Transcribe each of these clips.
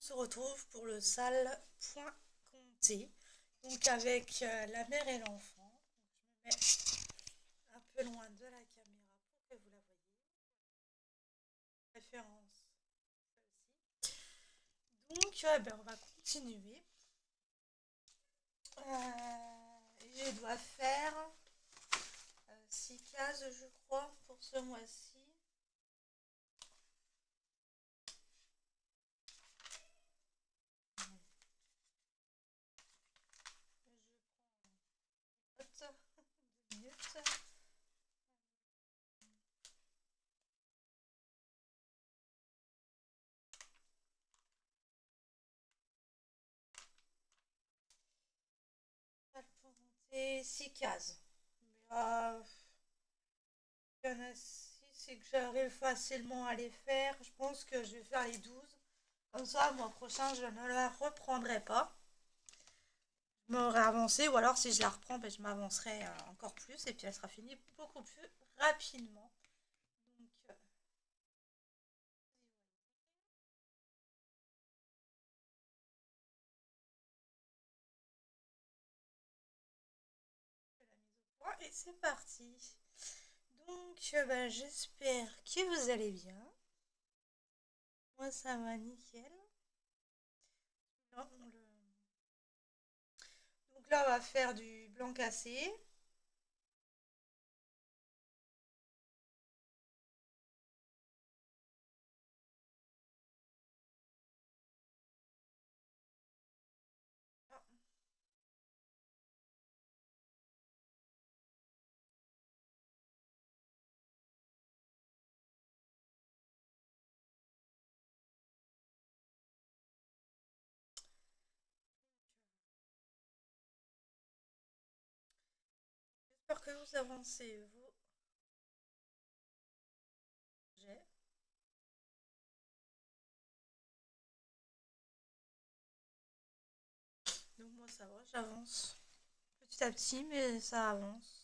Se retrouve pour le sale point compté. Donc avec la mère et l'enfant. Je me mets un peu loin de la caméra pour que vous la voyez. Référence celle-ci. Donc ben, on va continuer. Je dois faire 6 cases je crois pour ce mois-ci. Je prends note 2 minutes. Pour monter 6 cases. Euh, Il y en a 6 et que j'arrive facilement à les faire. Je pense que je vais faire les 12. Comme ça, le mois prochain, je ne la reprendrai pas. Je m'aurais avancé, ou alors si je la reprends, ben, je m'avancerai encore plus et puis elle sera finie beaucoup plus rapidement. Donc, la mise au point et c'est parti. Donc, ben, j'espère que vous allez bien. Moi, ça va nickel. Là, donc là, on va faire du blanc cassé. J'espère que vous avancez vos jets. Donc moi, ça va, j'avance. Petit à petit, mais ça avance.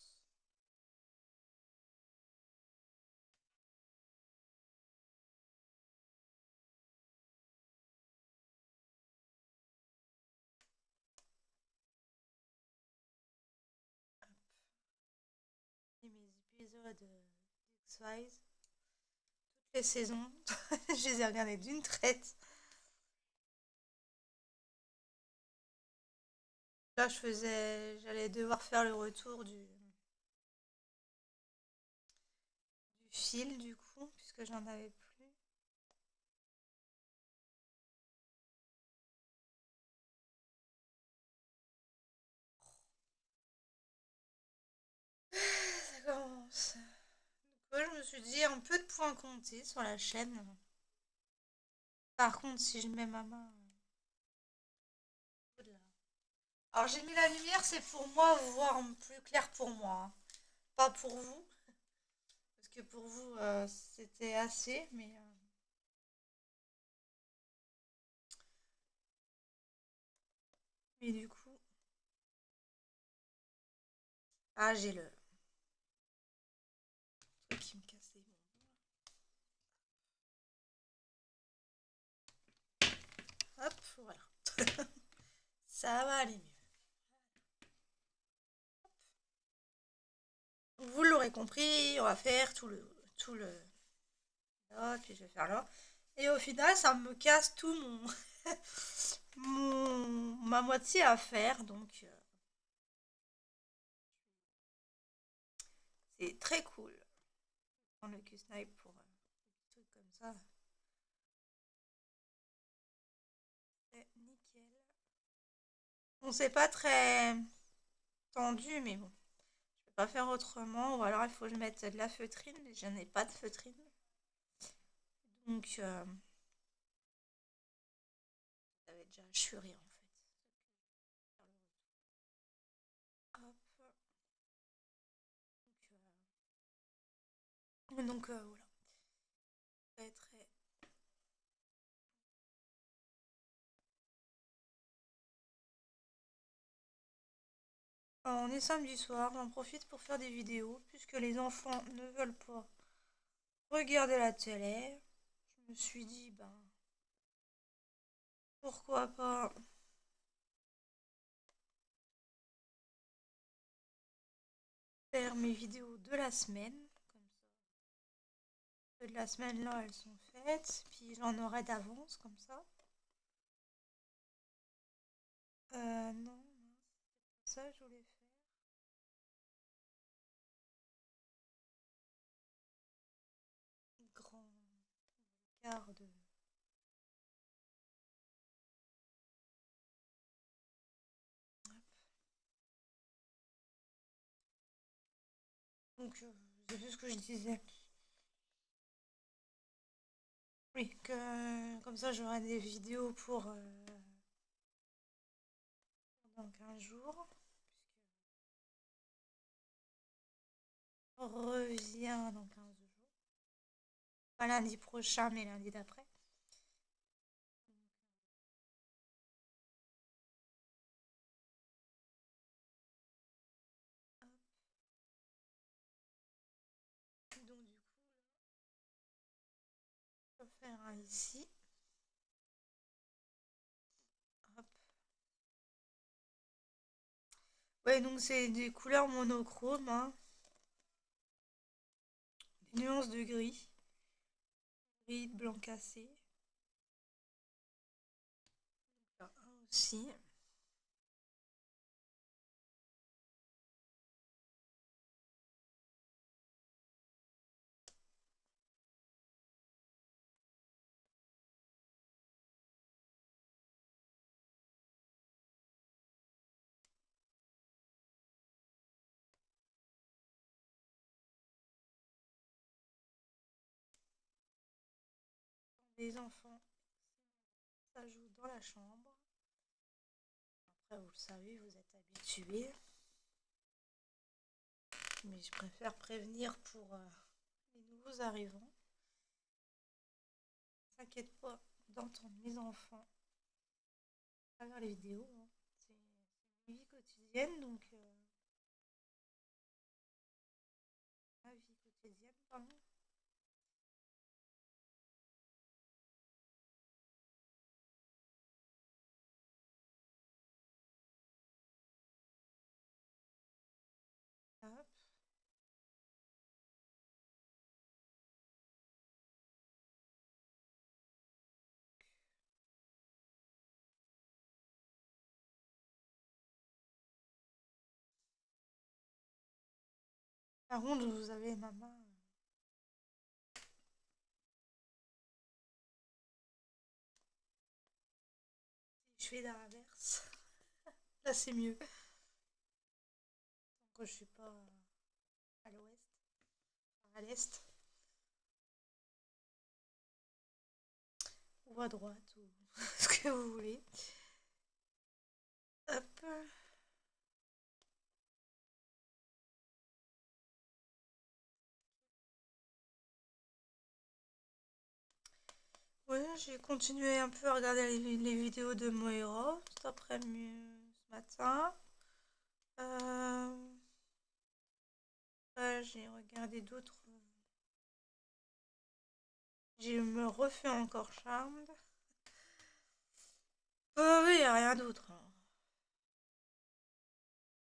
Et mes épisodes d'X-Files, toutes les saisons, je les ai regardées d'une traite. Là, j'allais devoir faire le retour du fil, du coup, puisque j'en avais plus. Ça commence. Donc, ouais, je me suis dit un peu de points comptés sur la chaîne. Par contre, si je mets ma main au-delà. Alors, j'ai mis la lumière, c'est pour moi voir plus clair pour moi, hein. Pas pour vous, parce que pour vous, c'était assez, mais du coup. Ah, j'ai le truc qui me casse les bonbons. Hop, voilà. Ça va aller mieux. Vous l'aurez compris, on va faire tout le là, puis je vais faire là. Et au final, ça me casse tout ma moitié à faire, donc c'est très cool. Prendre le Q-Snipe pour des trucs comme ça. C'est nickel. Bon, c'est pas très tendu, mais bon, je peux pas faire autrement. Ou alors il faut que je mette de la feutrine, mais je n'ai pas de feutrine. Donc, ça va déjà assuré en fait. Hop. Donc, voilà. Très très. Alors, on est samedi soir, j'en profite pour faire des vidéos, puisque les enfants ne veulent pas regarder la télé. Je me suis dit, ben, Pourquoi pas faire mes vidéos de la semaine. Comme ça. Ceux de la semaine là, elles sont faites. Puis j'en aurai d'avance comme ça. Non, mince, ça je voulais faire. Grand quart de. Donc, c'est plus ce que je disais. Oui, que comme ça j'aurai des vidéos pour dans 15 jours. On revient dans 15 jours. Pas lundi prochain, mais lundi d'après. Donc du coup, je vais faire un ici. Hop. Ouais, donc c'est des couleurs monochromes, hein. Des nuances de gris. Gris, blanc cassé. Là, un aussi. Les enfants, ça joue dans la chambre. Après, vous le savez, vous êtes habitués. Mais je préfère prévenir pour les nouveaux arrivants. T'inquiète pas d'entendre mes enfants à travers les vidéos, hein. C'est une vie quotidienne, donc ma vie quotidienne, pardon. Hop. Par contre, vous avez ma main. Je fais l'inverse. Là, c'est mieux. Quand je suis pas à l'ouest, à l'est, ou à droite, ou ce que vous voulez. Hop. Ouais, j'ai continué un peu à regarder les vidéos de Moira cet après-midi, ce matin. Euh, j'ai regardé d'autres. Je me refais encore Charmed. Oui, y a rien d'autre, hein.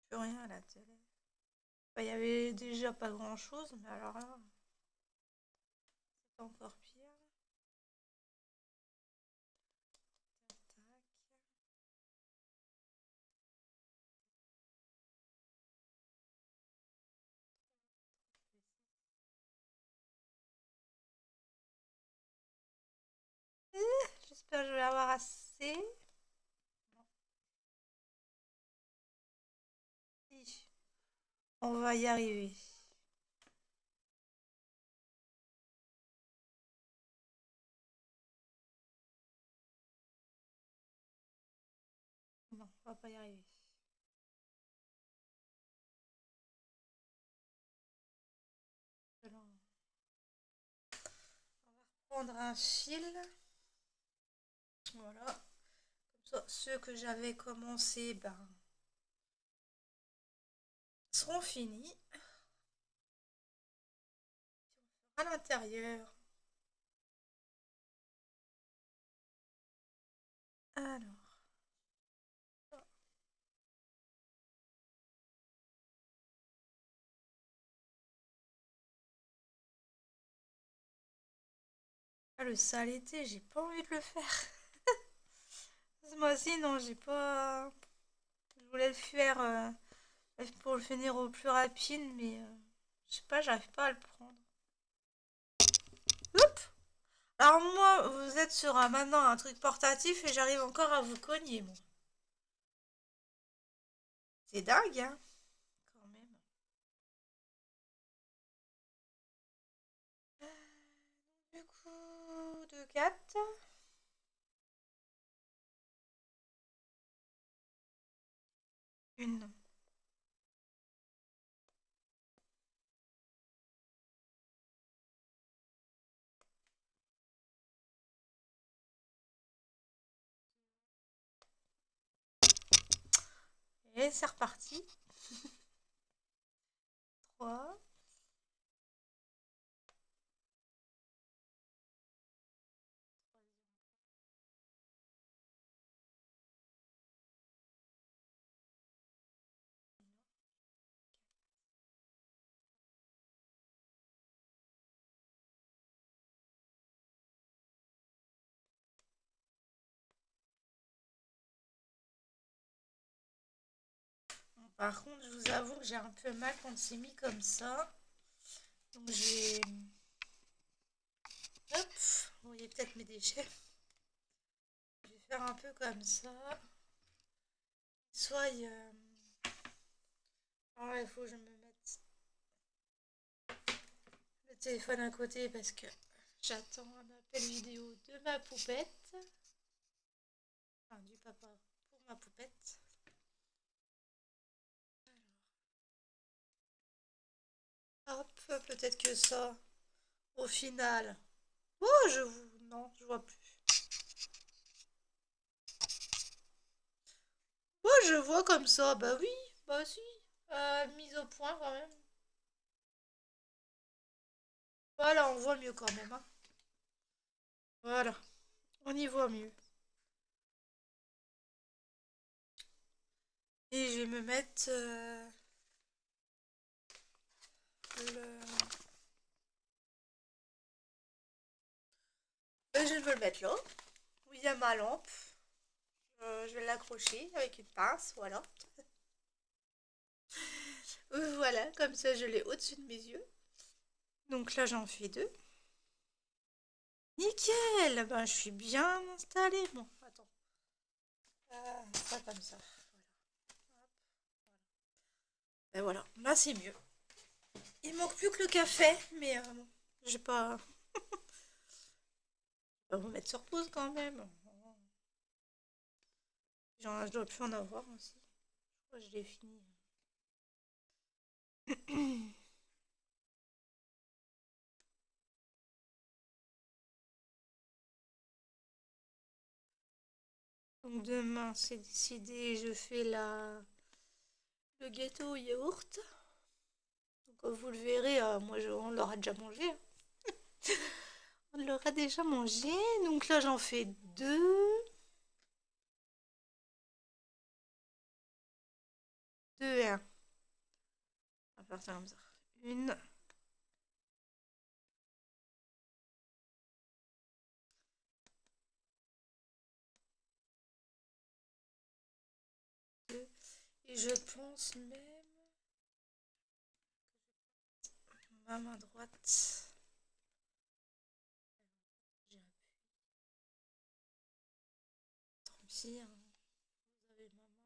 Plus rien à la télé. Bah, y avait déjà pas grand-chose, mais alors là, c'est encore pire. Tac, tac. J'espère que je vais avoir assez. Si, on va y arriver. Non, on va pas y arriver. Alors, on va reprendre un fil. Voilà. Comme ça, ceux que j'avais commencé, ben, seront finis. À l'intérieur. Alors. Ah, le sale été, j'ai pas envie de le faire. Ce mois-ci, non, j'ai pas. Je voulais le faire pour le finir au plus rapide, mais je sais pas, j'arrive pas à le prendre. Oups! Alors moi, vous êtes sur maintenant un truc portatif et j'arrive encore à vous cogner, moi. C'est dingue, hein, quand même. Du coup, 2, 4. Une. Et c'est reparti. 3. Par contre, je vous avoue que j'ai un peu mal quand c'est mis comme ça. Donc j'ai... Hop, vous voyez peut-être mes déchets. Je vais faire un peu comme ça. Soit... Ah, il faut que je me mette le téléphone à côté parce que j'attends un appel vidéo de ma poupette. Enfin, du papa pour ma poupette. Hop, peut-être que ça, au final... Oh, je vous... Non, je vois plus. Oh, je vois comme ça. Bah oui, bah si. Mise au point quand même. Voilà, on voit mieux quand même, hein. Voilà, on y voit mieux. Et je vais me mettre le... Je vais le mettre là, où il y a ma lampe. Je vais l'accrocher avec une pince, voilà. Voilà, comme ça je l'ai au-dessus de mes yeux. Donc là j'en fais deux. Nickel! Ben je suis bien installée. Bon, attends. Ça comme ça. Voilà. Et voilà, là c'est mieux. Il manque plus que le café, mais bon, j'ai pas... On va mettre sur pause quand même. Genre, je dois plus en avoir aussi. Je crois que je l'ai fini. Donc demain, c'est décidé, je fais le gâteau au yaourt. Donc vous le verrez, moi on l'aura déjà mangé, hein. On l'aura déjà mangé. Donc là j'en fais deux. Deux et un. On va faire ça comme ça. Une, deux. Et je pense même ma main droite. J'ai appuyé. Tant pis, hein. Vous avez ma main.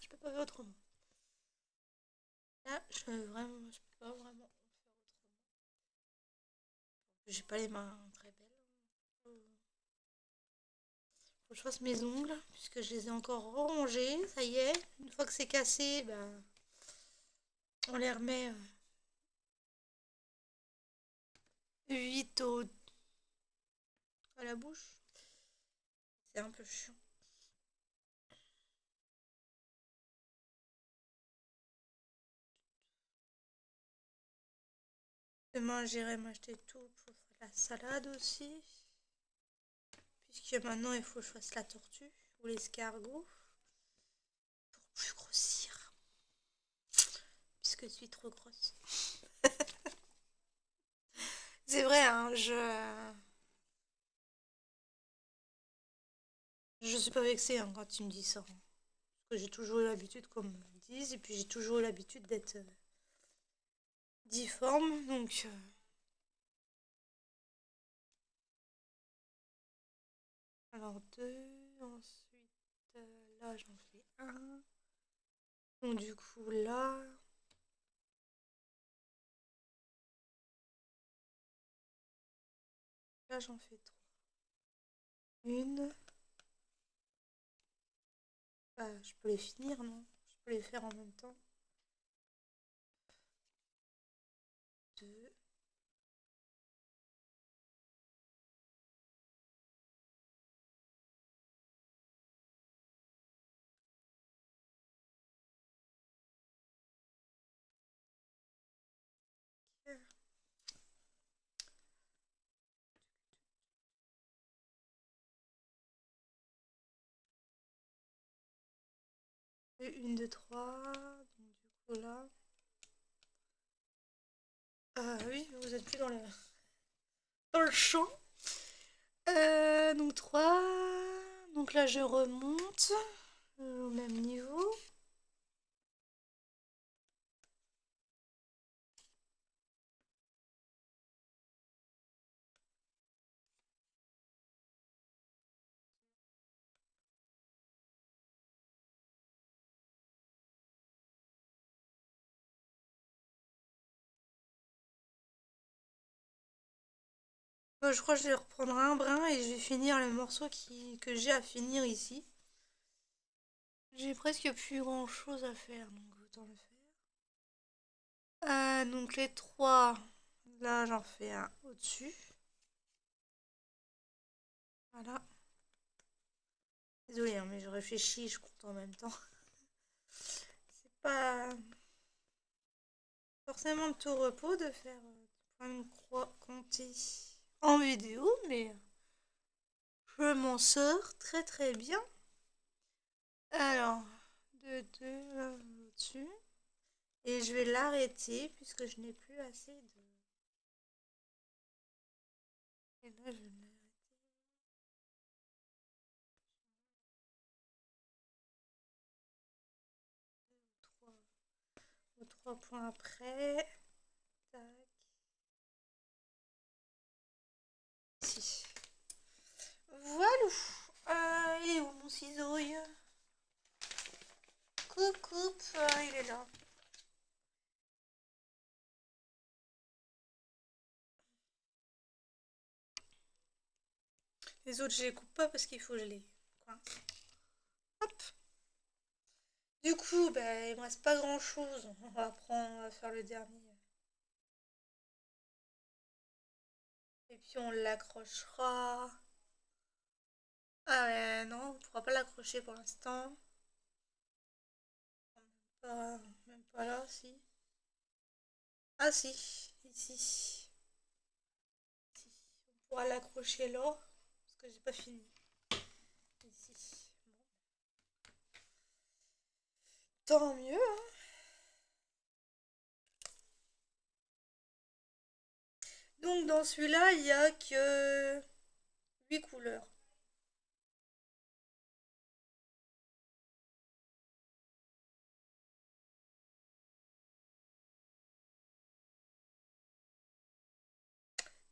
Je peux pas faire autrement. Là, je peux pas vraiment faire autrement. J'ai pas les mains très belles. Faut que je fasse mes ongles, puisque je les ai encore rongés. Ça y est, une fois que c'est cassé, ben, on les remet vite à la bouche. C'est un peu chiant. Demain, j'irai m'acheter tout pour faire la salade aussi. Puisque maintenant il faut que je fasse la tortue ou l'escargot pour plus grossir. Puisque je suis trop grosse. C'est vrai, hein, je suis pas vexée hein, quand tu me dis ça, hein. Parce que j'ai toujours eu l'habitude qu'on me le dise, et puis j'ai toujours eu l'habitude d'être difforme, donc... Alors deux, ensuite là j'en fais un. Donc du coup là j'en fais trois. Une. Bah, je peux les finir, non? Je peux les faire en même temps. Deux. Et une, deux, trois. Donc du coup là. Ah oui, vous êtes plus dans le champ. Donc trois. Donc là je remonte au même niveau. Je crois que je vais reprendre un brin et je vais finir le morceau que j'ai à finir ici. J'ai presque plus grand chose à faire, donc autant le faire. Donc les trois, là j'en fais un au-dessus. Voilà. Désolée, hein, mais je réfléchis, je compte en même temps. C'est pas forcément de tout repos de faire une croix compter en vidéo, mais je m'en sors très très bien. Alors, deux là, au-dessus. Et je vais l'arrêter puisque je n'ai plus assez de... Et là, je vais l'arrêter. Aux trois points après. Tac. Si. Voilà. Il est où mon ciseau? Coupe, il est là. Les autres, je les coupe pas parce qu'il faut que je les coince. Hop. Du coup, ben, il me reste pas grand chose. On va faire le dernier. Et puis on l'accrochera. Ah ouais, non, on pourra pas l'accrocher pour l'instant. Même pas là, si. Ah si, ici. Si. On pourra l'accrocher là, parce que j'ai pas fini. Ici. Bon. Tant mieux, hein. Donc dans celui-là, il y a que 8 couleurs.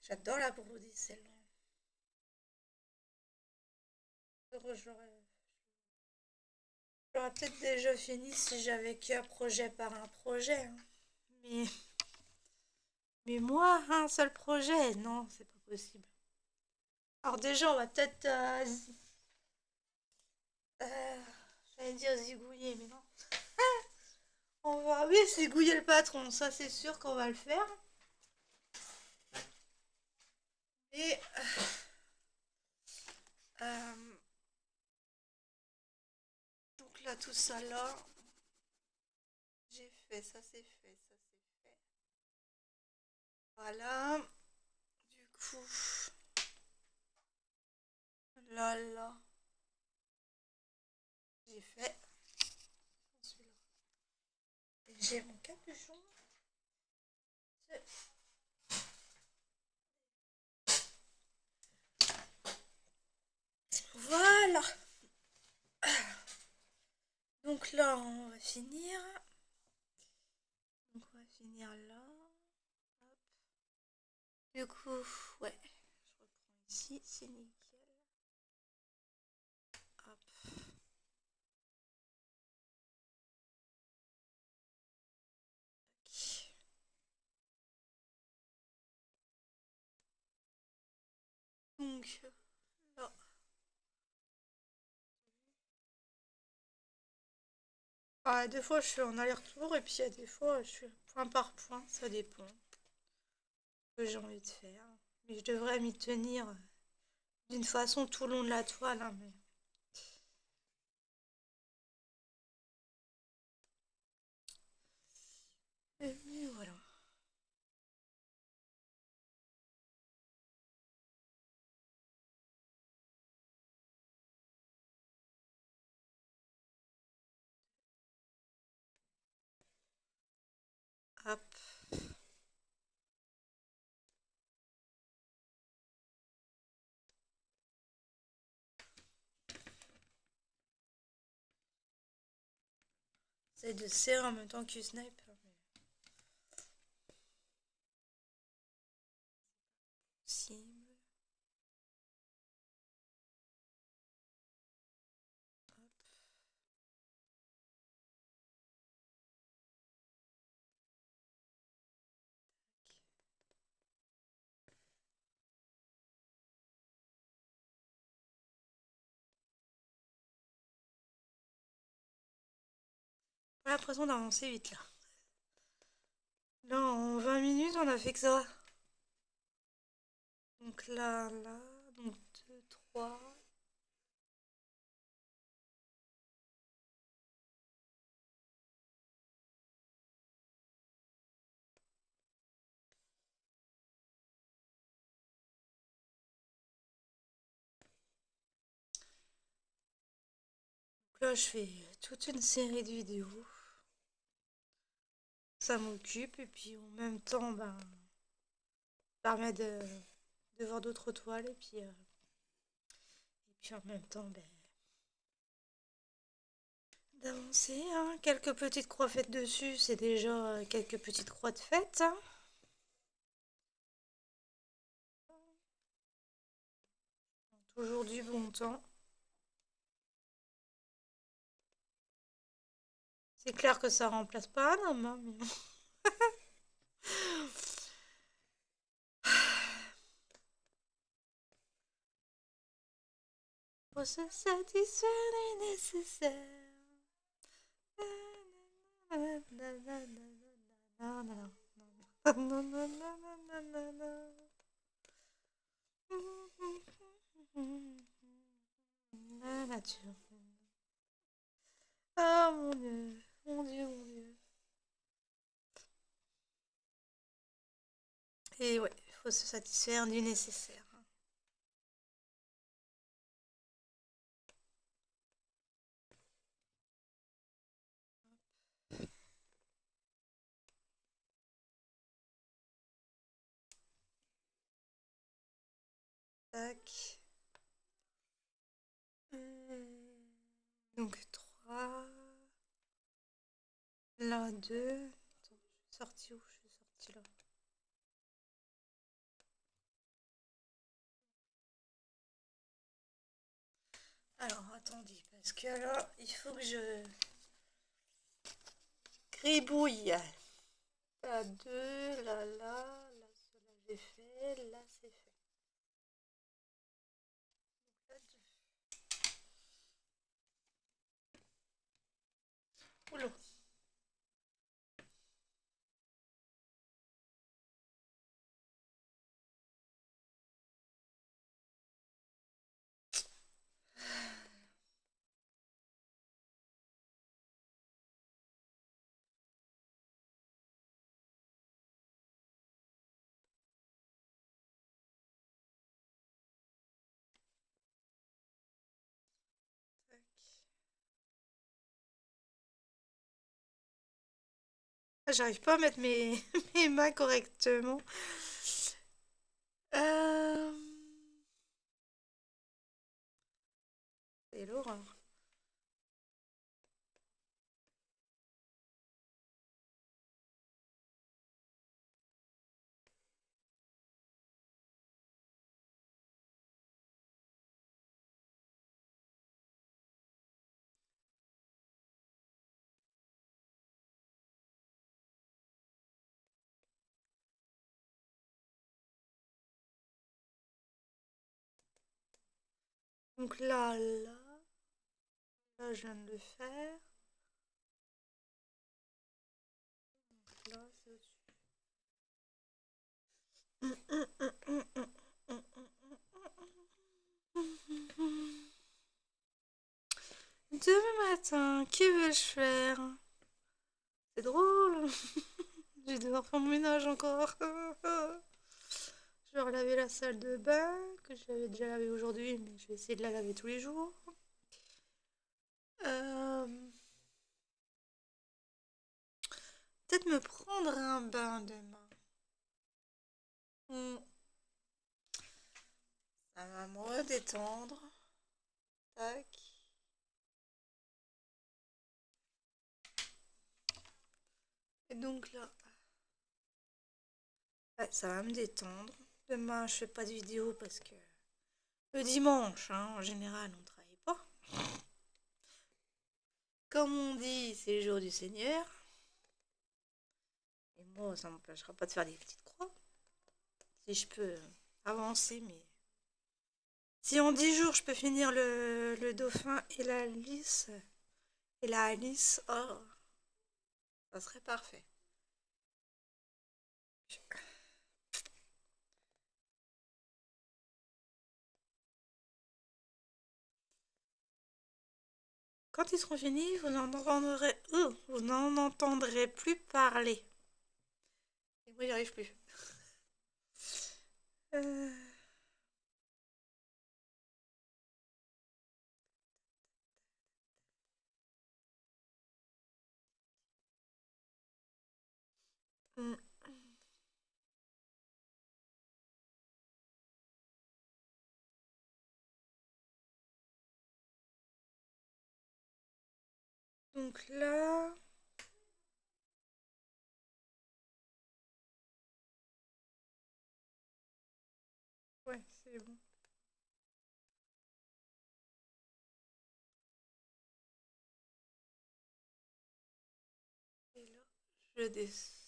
J'adore la broder celle-là. J'aurais peut-être déjà fini si j'avais qu'un projet par un projet, hein. Mais, mais moi, un seul projet, non, c'est pas possible. Alors déjà, on va peut-être... j'allais dire zigouiller, mais non. On va, oui, zigouiller le patron, ça c'est sûr qu'on va le faire. Et... euh, donc là, tout ça là, j'ai fait, ça c'est fait, ça c'est fait. Voilà. Du coup, Là, là, j'ai fait celui-là. Et j'ai mon capuchon. Voilà. Donc là, on va finir. Donc on va finir là. Hop. Du coup, ouais, je reprends ici, c'est nickel. Hop. Donc là. Ah, des fois je suis en aller-retour et puis il y a des fois je suis point par point, ça dépend ce que j'ai envie de faire. Mais je devrais m'y tenir d'une façon tout le long de la toile, hein, mais voilà. Hop. C'est de serrer en même temps que snipe. Possible. J'ai l'impression d'avancer vite là. Là, en 20 minutes, on a fait que ça. Donc là, là, donc 2, 3. Donc là, je fais toute une série de vidéos. Ça m'occupe et puis en même temps, ben, ça permet de voir d'autres toiles et puis en même temps, ben, d'avancer, hein. Quelques petites croix faites dessus, c'est déjà quelques petites croix de fête, hein. Toujours du bon temps. C'est clair que ça remplace pas un homme, hein, mais bon. Faut se satisfaire du nécessaire. La nature. Ah mon dieu, mon dieu, mon dieu. Et ouais, il faut se satisfaire du nécessaire. Tac. Donc 3. Là 2. Attends, je suis sortie où? Je suis sortie là. Alors attendez, parce que là, il faut que je gribouille. Là 2, là, là, cela j'ai fait, là c'est fait. Là, 2. Oula. J'arrive pas à mettre mes, mes mains correctement. Euh... C'est l'horreur. Donc là, je viens de le faire. Là, c'est au-dessus. Demain matin, que vais-je faire? C'est drôle. Je vais devoir faire mon ménage encore. Je vais relaver la salle de bain, que je l'avais déjà lavée aujourd'hui, mais je vais essayer de la laver tous les jours. Euh, Peut-être me prendre un bain demain. Hmm, ça va me redétendre. Tac. Et donc là, ouais, ça va me détendre. Demain, je fais pas de vidéo parce que le dimanche, hein, en général, on travaille pas. Comme on dit, c'est le jour du Seigneur. Et moi, ça m'empêchera pas de faire des petites croix. Si je peux avancer, mais si en 10 jours je peux finir le dauphin et la lys, et la Alice, oh, ça serait parfait. Quand ils seront finis, vous n'en entendrez plus parler. Et moi, j'y arrive plus. Euh, hmm. Donc là, ouais, c'est bon. Et là, je descends.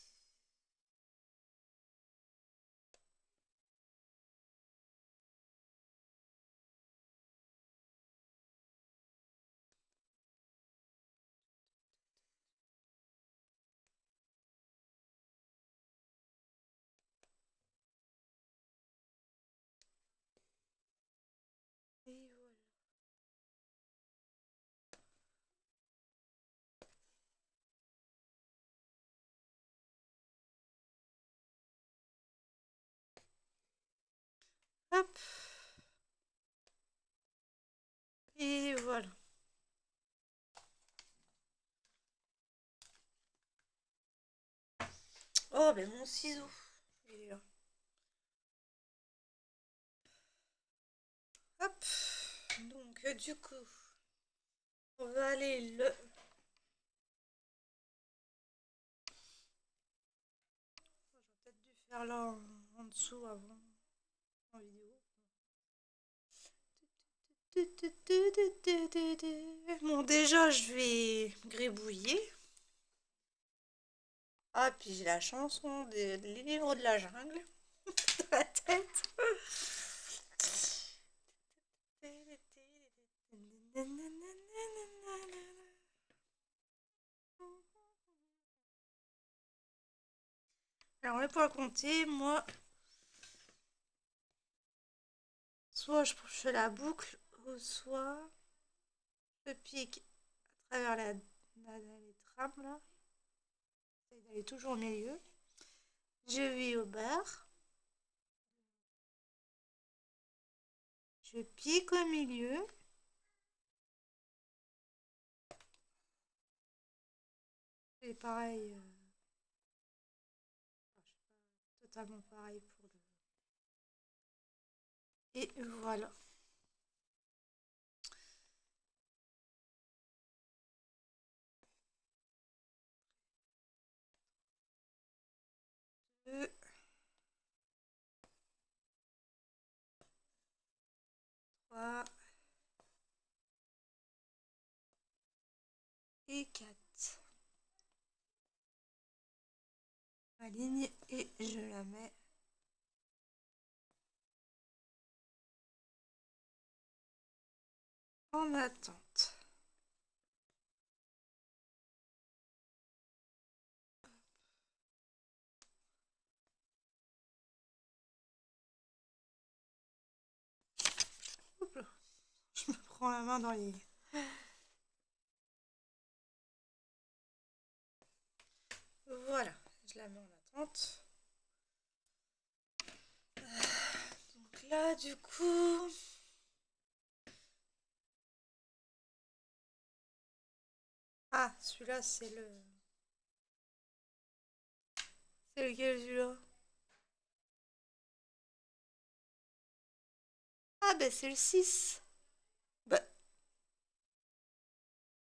Et voilà. Hop. Et voilà. Oh, ben mon ciseau. Il est là. Hop. Donc, du coup, on va aller le. J'aurais peut-être dû faire là en dessous avant, en vidéo. Bon, déjà, je vais gribouiller. Ah, puis j'ai la chanson des livres de la jungle dans la tête. Alors, on va pouvoir compter. Moi, soit je fais la boucle, ou soit je pique à travers les trames là. J'essaie d'aller toujours au milieu. Je vais au bar. Je pique au milieu. Et pareil. totalement pareil pour le... Et voilà. Deux, trois et 4. Ma ligne et je la mets en attente. Hop là. Je me prends la main dans les... Voilà, je la mets en attente. Donc là, du coup... Ah, celui-là, c'est le... C'est lequel, celui-là? Ah, ben c'est le 6. Bah...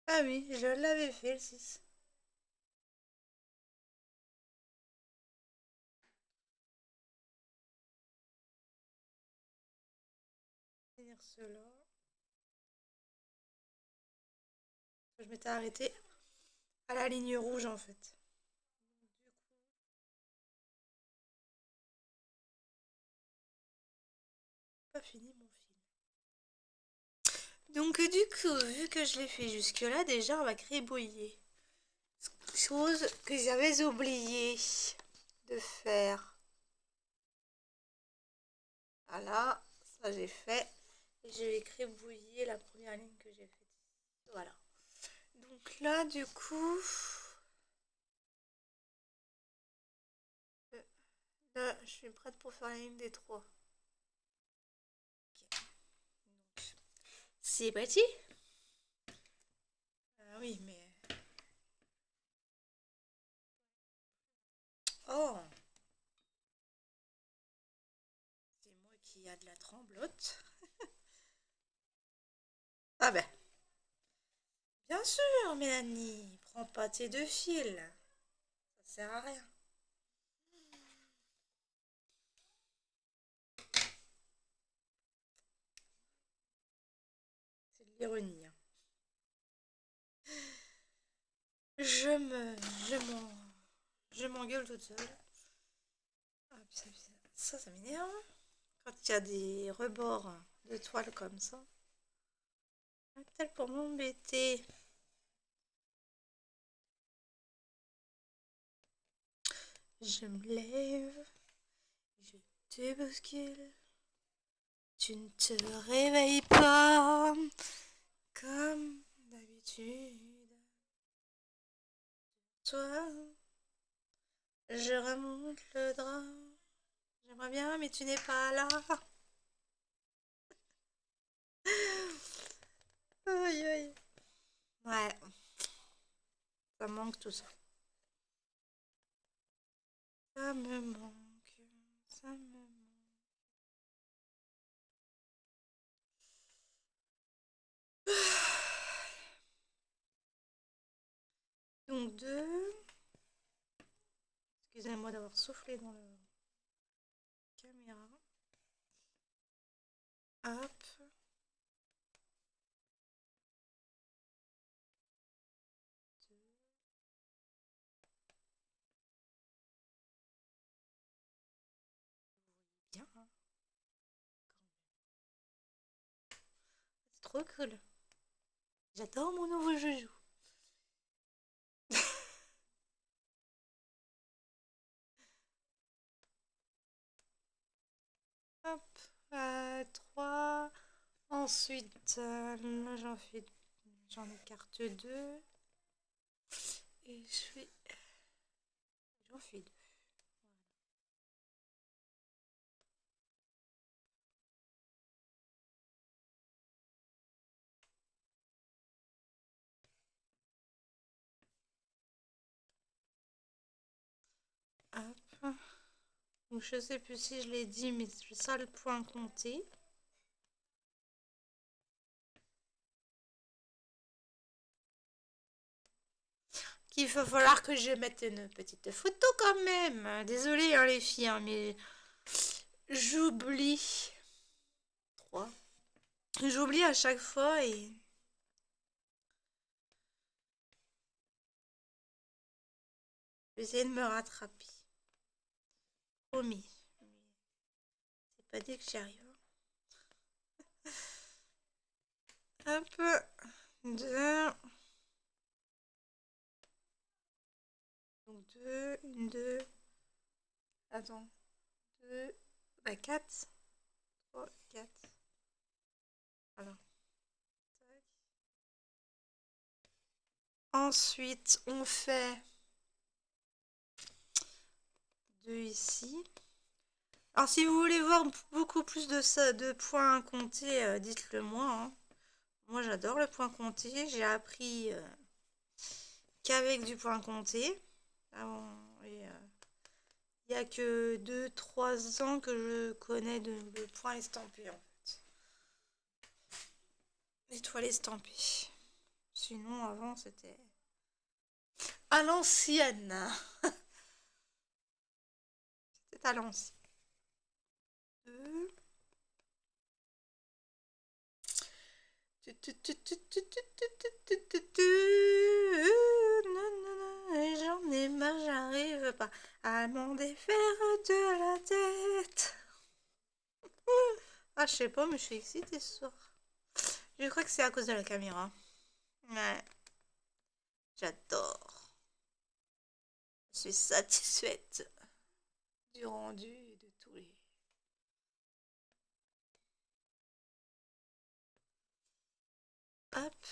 Ah oui, je l'avais fait, le 6. Finir cela. Je m'étais arrêtée à la ligne rouge, en fait. Pas fini mon film. Donc du coup, vu que je l'ai fait jusque-là, déjà on va gribouiller. Chose que j'avais oublié de faire. Voilà, ça j'ai fait. Et je vais gribouiller la première ligne que j'ai faite. Voilà. Donc là, du coup... Là, je suis prête pour faire la ligne des 3. Ok. Donc, c'est parti. Ah oui, mais... Oh, c'est moi qui a de la tremblote. Ah ben, bien sûr, Mélanie. Prends pas tes deux fils. Ça sert à rien. C'est de l'ironie, hein. Je me... Je m'en... Je m'engueule toute seule. Ah, ça m'énerve. Quand il y a des rebords de toile comme ça. Tel pour m'embêter. Je me lève. Je te bouscule. Tu ne te réveilles pas. Comme d'habitude. Toi, je remonte le drap. J'aimerais bien, mais tu n'es pas là. Aïe, aïe. Ouais, ça me manque tout ça. Ça me manque. Ça me manque. Donc deux. Excusez-moi d'avoir soufflé dans la caméra. Hop. Bien, hein. C'est trop cool. J'adore mon nouveau joujou. Hop. 3. Ensuite, là j'en écarte 2. Et j'en fais 2. Hop. Donc je sais plus si je l'ai dit, mais c'est ça le point compté. Qu'il va falloir que je mette une petite photo quand même. Désolée hein, les filles, hein, mais j'oublie. 3. J'oublie à chaque fois et... Je vais essayer de me rattraper. Promis. C'est pas dit que j'y arrive. Un peu. 2. Donc 2, 2. Attends. 2. Bah 4. 3, 4. Voilà. Ensuite, on fait 2 ici. Alors, si vous voulez voir beaucoup plus de, ça, de points comptés, dites-le moi. Hein. Moi, j'adore le point compté. J'ai appris qu'avec du point compté. Il n'y a que 2-3 ans que je connais le point estampé, en fait. L'étoile estampée. Sinon, avant, c'était à l'ancienne. C'était à l'ancienne. 2. J'en ai marre, j'arrive pas à m'en défaire de la tête. Ah, je sais pas, mais je suis excitée ce soir. Je crois que c'est à cause de la caméra. Ouais. J'adore. Je suis satisfaite du rendu et de tous les... Hop.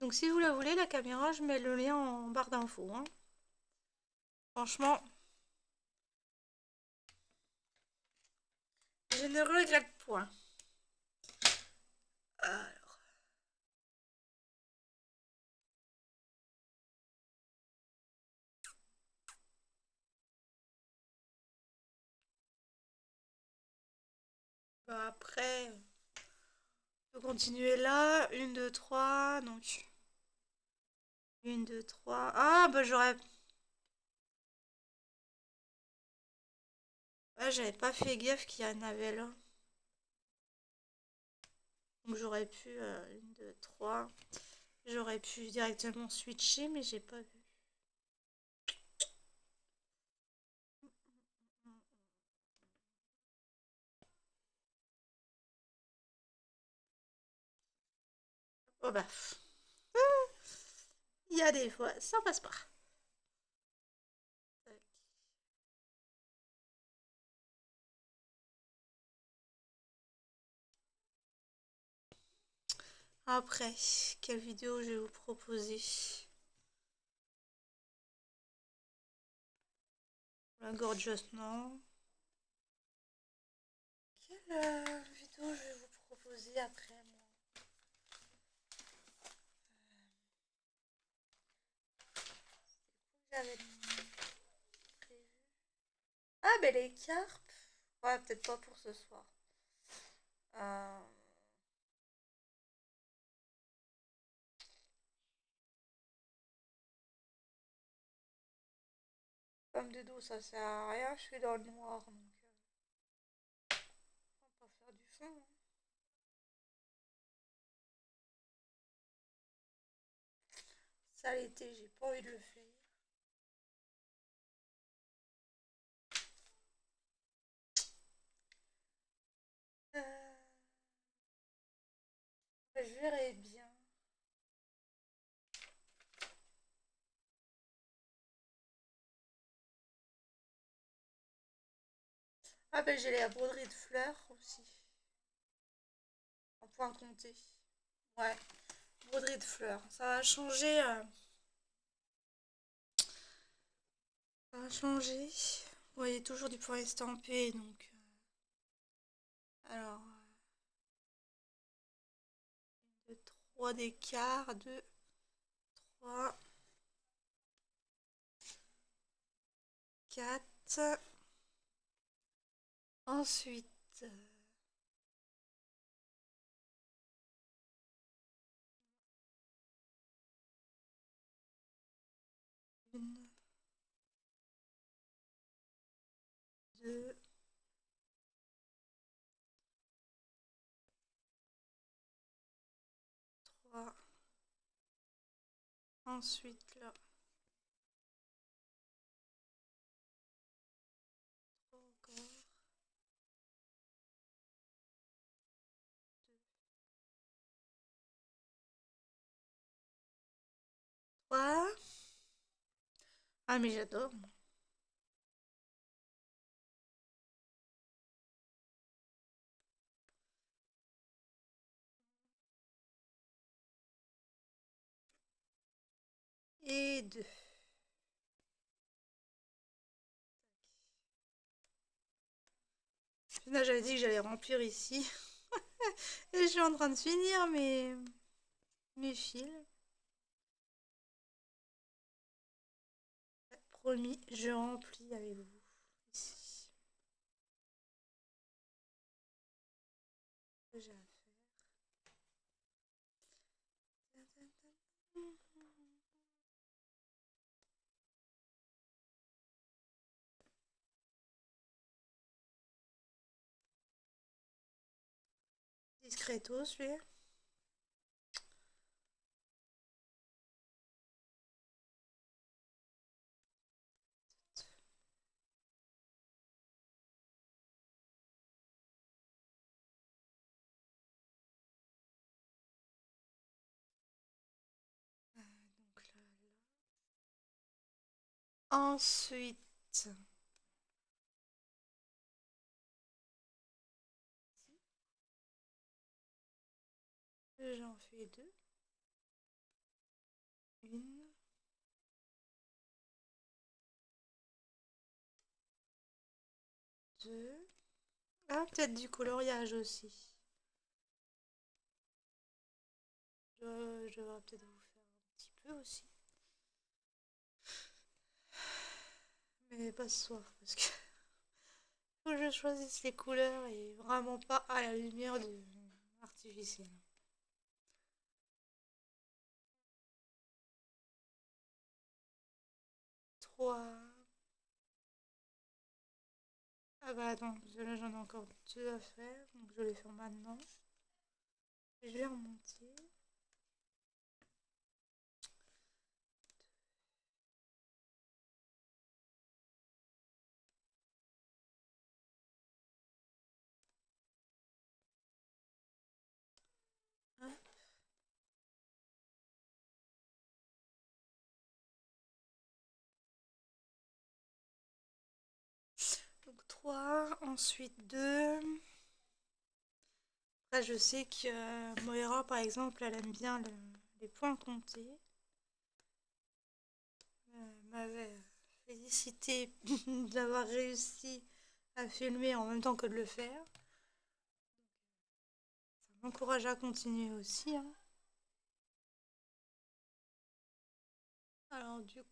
Donc si vous la voulez, la caméra, je mets le lien en barre d'infos. Hein. Franchement, je ne regrette point. Alors. Bah après, on peut continuer là. 1, 2, 3. Donc. 1, 2, 3. Ah, bah j'aurais... Ah, j'avais pas fait gaffe qu'il y en avait là. Donc j'aurais pu... 1, 2, 3. J'aurais pu directement switcher, mais j'ai pas vu. Oh bah... Il y a des fois, ça passe pas. Après, quelle vidéo je vais vous proposer? La gorgeous, non. Quelle vidéo je vais vous proposer après, moi? J'avais prévu. Ah, ben les carpes. Ouais, peut-être pas pour ce soir. Euh... Pomme de dos, ça sert à rien. Je suis dans le noir, donc on va pas faire du fond. Hein. Ça l'été, j'ai pas envie de le faire. Euh... Je verrai bien. Ah ben j'ai la broderie de fleurs aussi. En point compté. Ouais, broderie de fleurs. Ça va changer. Ça va changer. Vous voyez toujours du point estampé, donc... Alors... 2, 3 d'écart. 2, 3... 4. Ensuite, une, deux, trois. Ensuite, là, trois encore. Trois. Ah, mais j'adore. Et deux. Là, j'avais dit que j'allais remplir ici. Et je suis en train de finir mes fils. Promis, je remplis avec vous. Ici. J'ai à faire. Discretos, lui. Donc là, là. Ensuite, j'en fais deux. Une, deux. Ah, peut-être du coloriage aussi. Je devrais peut-être vous faire un petit peu aussi. Mais pas ce soir, parce que faut que je choisisse les couleurs et vraiment pas à la lumière de artificielle. Trois. Ah bah attends, parce que là j'en ai encore deux à faire, donc je vais les faire maintenant. Et je vais remonter. Hop. Donc 3, ensuite 2. Après je sais que Moira par exemple, elle aime bien les points comptés. M'avait félicité d'avoir réussi à filmer en même temps que de le faire. Ça m'encourage à continuer aussi, hein. Alors du coup,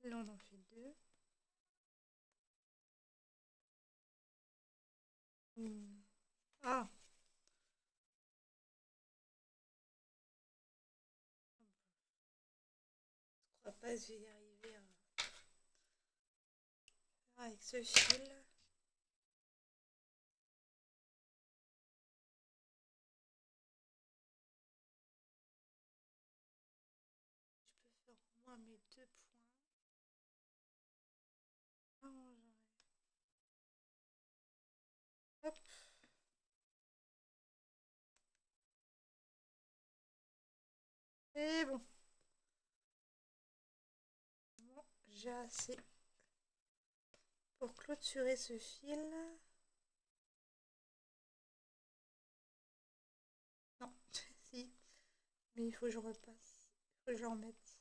là on en fait deux. Ah, je crois pas que je vais y arriver avec ce fil. Je peux faire au moins mes deux points. Comment j'arrive? Hop. Et bon. Bon, j'ai assez pour clôturer ce fil. Non, si. Mais il faut que je repasse. Il faut que je le remette.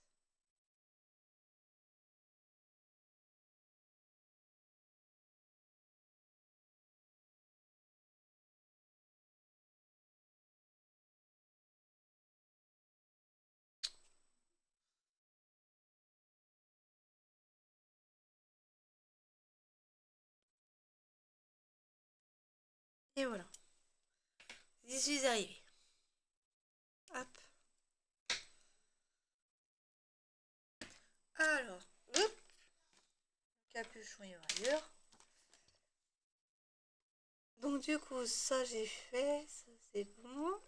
Et voilà, j'y suis arrivée. Hop. Alors, hop, capuchon il va ailleurs. Donc du coup, ça j'ai fait, ça c'est bon.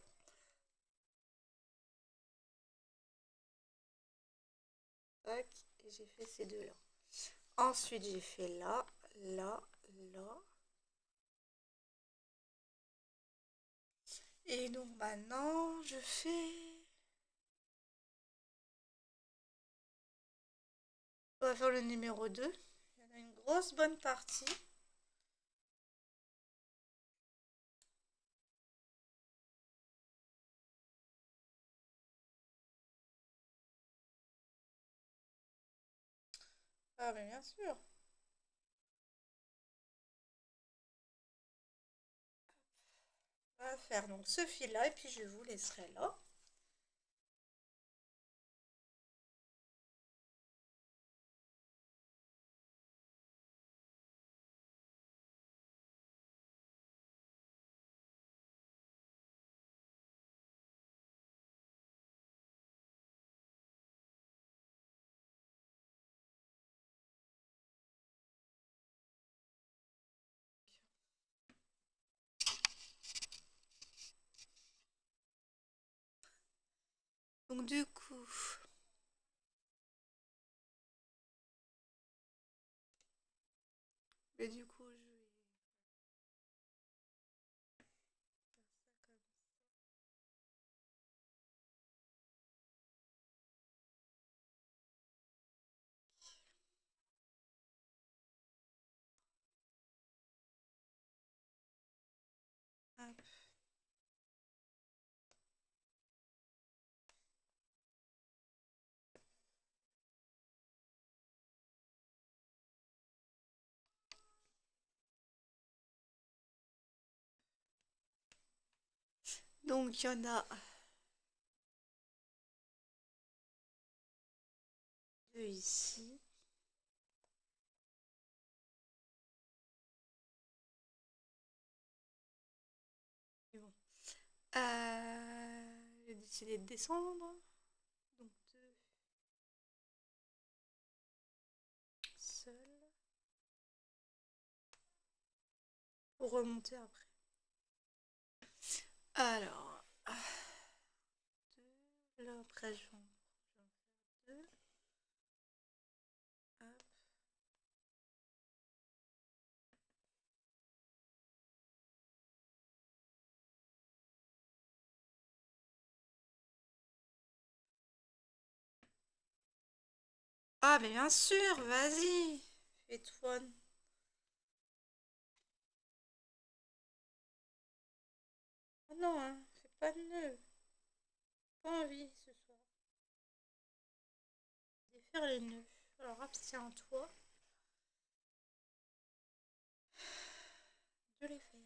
Tac, et j'ai fait ces deux-là. Ensuite, j'ai fait là, là, là. Et donc maintenant, je fais... On va faire le numéro 2. Il y en a une grosse bonne partie. Ah mais bien sûr. On va faire donc ce fil-là et puis je vous laisserai là. Donc du coup, et du coup, je vais faire ça comme ça. Hop. Donc il y en a deux ici. Et bon. J'ai décidé de descendre. Donc deux seuls. Pour remonter après. Alors, deux. Là après je vais en faire deux. Hop. Ah mais bien sûr, vas-y. Fais-toi. Oh non, hein, fais pas de nœud. Pas envie ce soir. Défaire les nœuds. Alors abstiens-toi de les faire.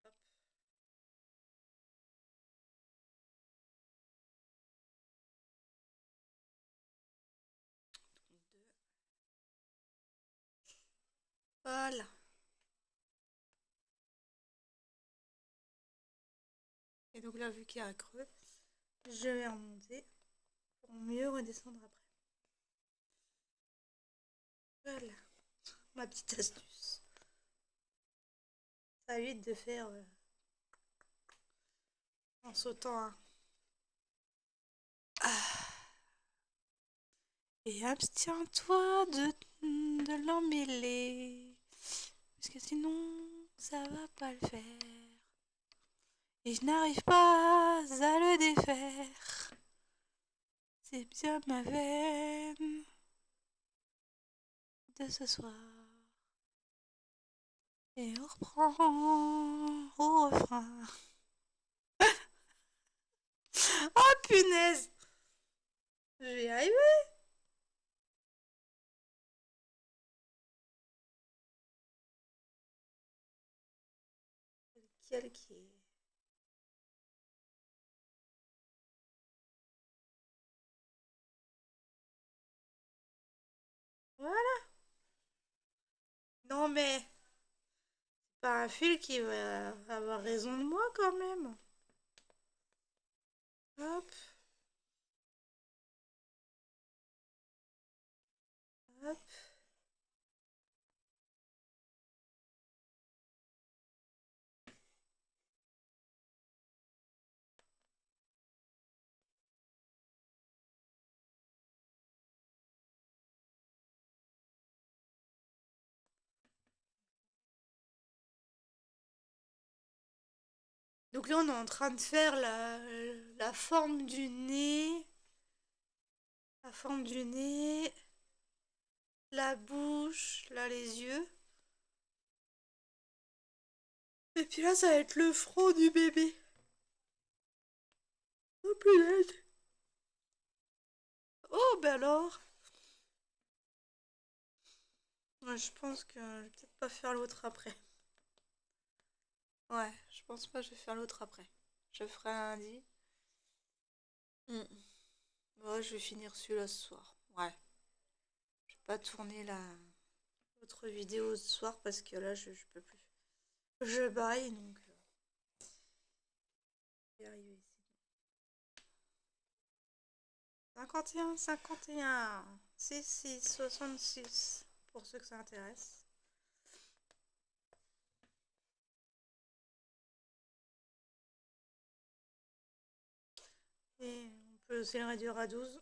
Hop. Deux. Voilà. Et donc là, vu qu'il y a un creux, je vais remonter pour mieux redescendre après. Voilà, ma petite astuce. Ça évite de faire en sautant un. Ah. Et abstiens-toi de l'emmêler. Parce que sinon, ça va pas le faire. Et je n'arrive pas à le défaire. C'est bien ma veine de ce soir. Et on reprend au refrain. Oh punaise! Je vais y arriver. Lequel qui est... Voilà. Non mais, c'est pas un fil qui va avoir raison de moi quand même. Hop, hop. Donc là, on est en train de faire la forme du nez. La forme du nez. La bouche. Là, les yeux. Et puis là, ça va être le front du bébé. Oh punaise. Oh, ben alors. Ouais, je pense que je vais peut-être pas faire l'autre après. Ouais, je pense pas que je vais faire l'autre après. Je ferai un lundi. Hmm. Ouais, je vais finir celui-là ce soir. Ouais. Je vais pas tourner l'autre vidéo ce soir parce que là, je peux plus. Je baille, donc je vais y arriver ici. 51, 51, 6, 66, pour ceux que ça intéresse. Et on peut aussi le réduire à 12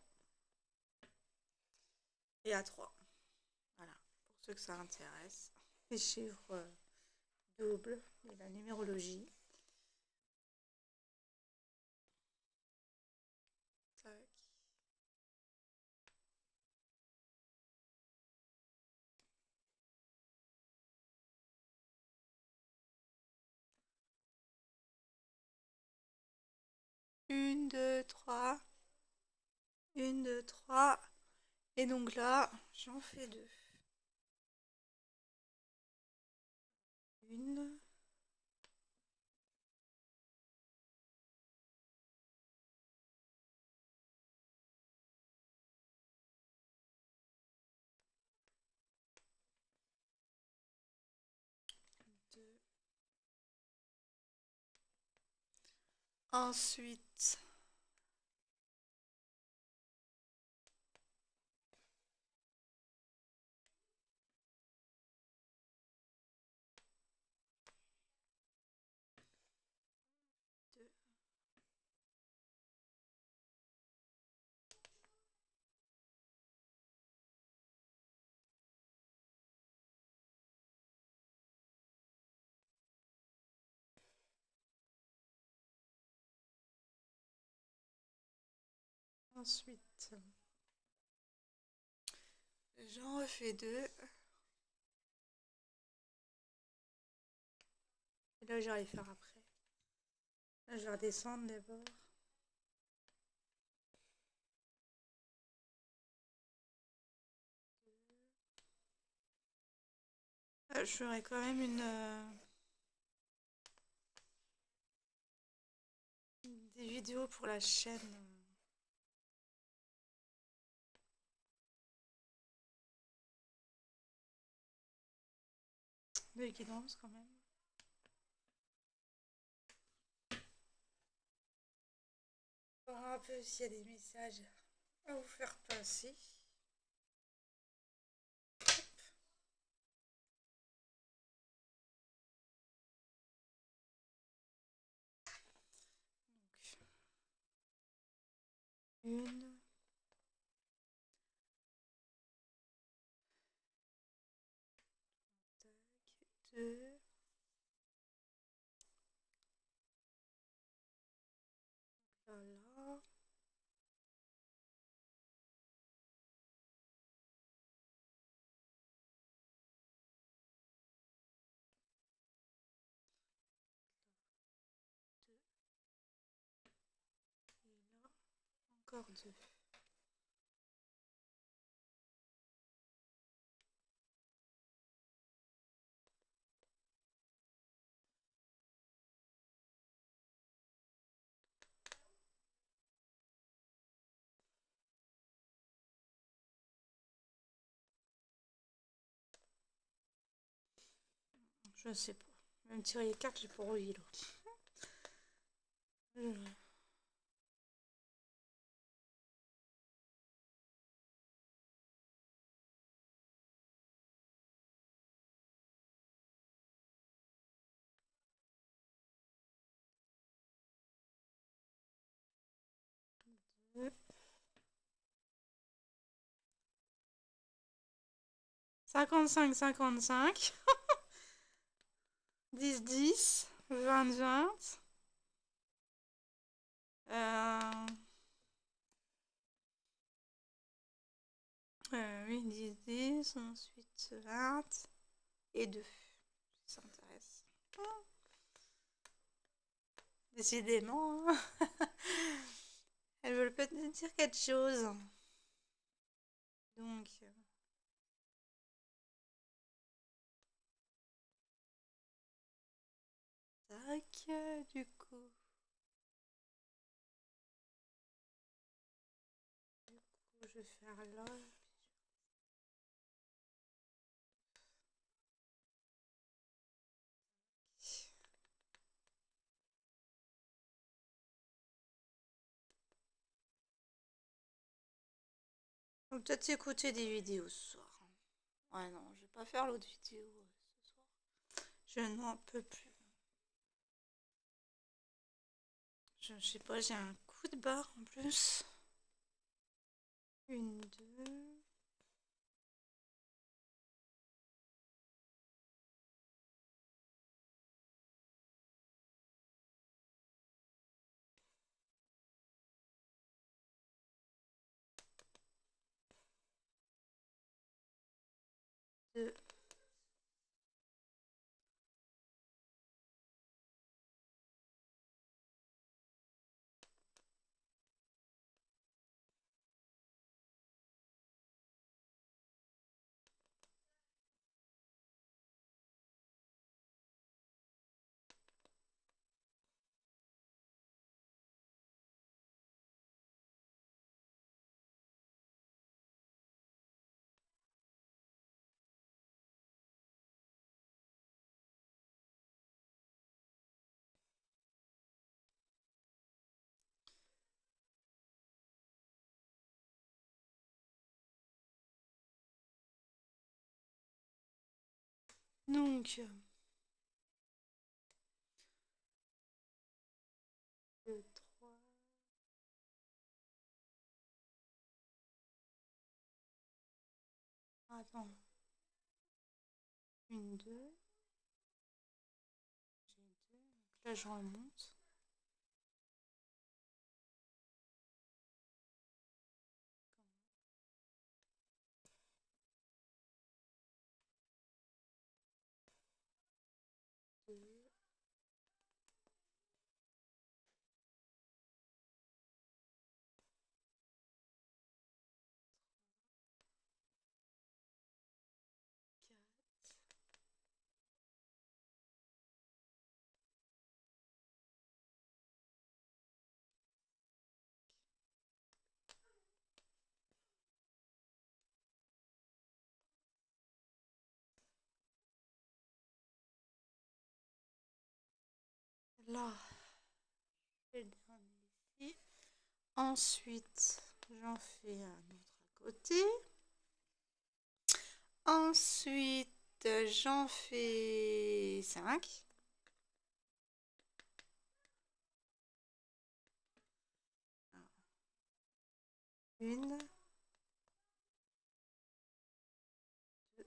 et à 3. Voilà, pour ceux que ça intéresse. Les chiffres doubles et la numérologie. Tac. Une, deux, trois. Une, deux, trois. Et donc là, j'en fais deux. Une, deux. Ensuite, deux. Ensuite, j'en refais deux. Et là, je vais les faire après. Là, je vais redescendre d'abord. Je ferai quand même des vidéos pour la chaîne de guidance quand même. Voir un peu s'il y a des messages à vous faire passer. Donc, une, tac, deux, voilà. Deux, et là, encore deux. Je sais pas. Même tirer les cartes, j'ai pas envie l'autre. Cinquante-cinq, 55. 10, 10. 20, 20. Oui, 10, 10. Ensuite 20. Et 2. Ça intéresse. Décidément, hein. Elles veulent peut-être dire quelque chose. Donc, tac, du coup. Je vais faire là. On va peut-être écouter des vidéos ce soir. Ouais, non, je vais pas faire l'autre vidéo ce soir. Je n'en peux plus. Je sais pas, j'ai un coup de barre en plus. Une, deux. Deux. Donc, deux, trois. Attends. Une, deux. J'ai deux. Donc là, je remonte. Deux. Là, je fais le dernier ici. Ensuite, j'en fais un autre à côté. Ensuite, j'en fais 5. Une, deux,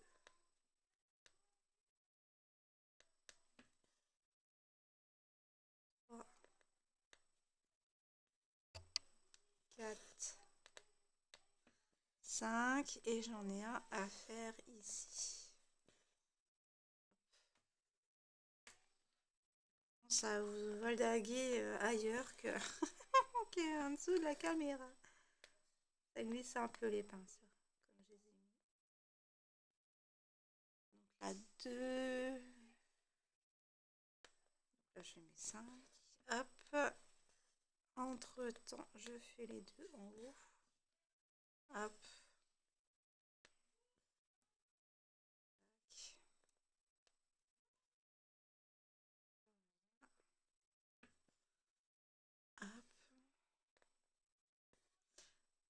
trois, 4, 5. Et j'en ai un à faire ici. Ça vous voldaguer ailleurs que en dessous de la caméra. Ça glisse un peu les pinceaux, comme je les ai mis. Donc là, 2. Là, je mets 5. Hop. Entre temps, je fais les deux en haut. Hop.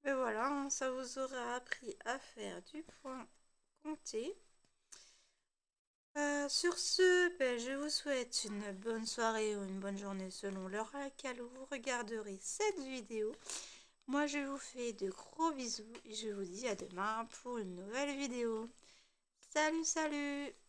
Et voilà, hein, ça vous aura appris à faire du point compté. Sur ce, ben, je vous souhaite une bonne soirée ou une bonne journée selon l'heure à laquelle vous regarderez cette vidéo. Moi, je vous fais de gros bisous et je vous dis à demain pour une nouvelle vidéo. Salut, salut!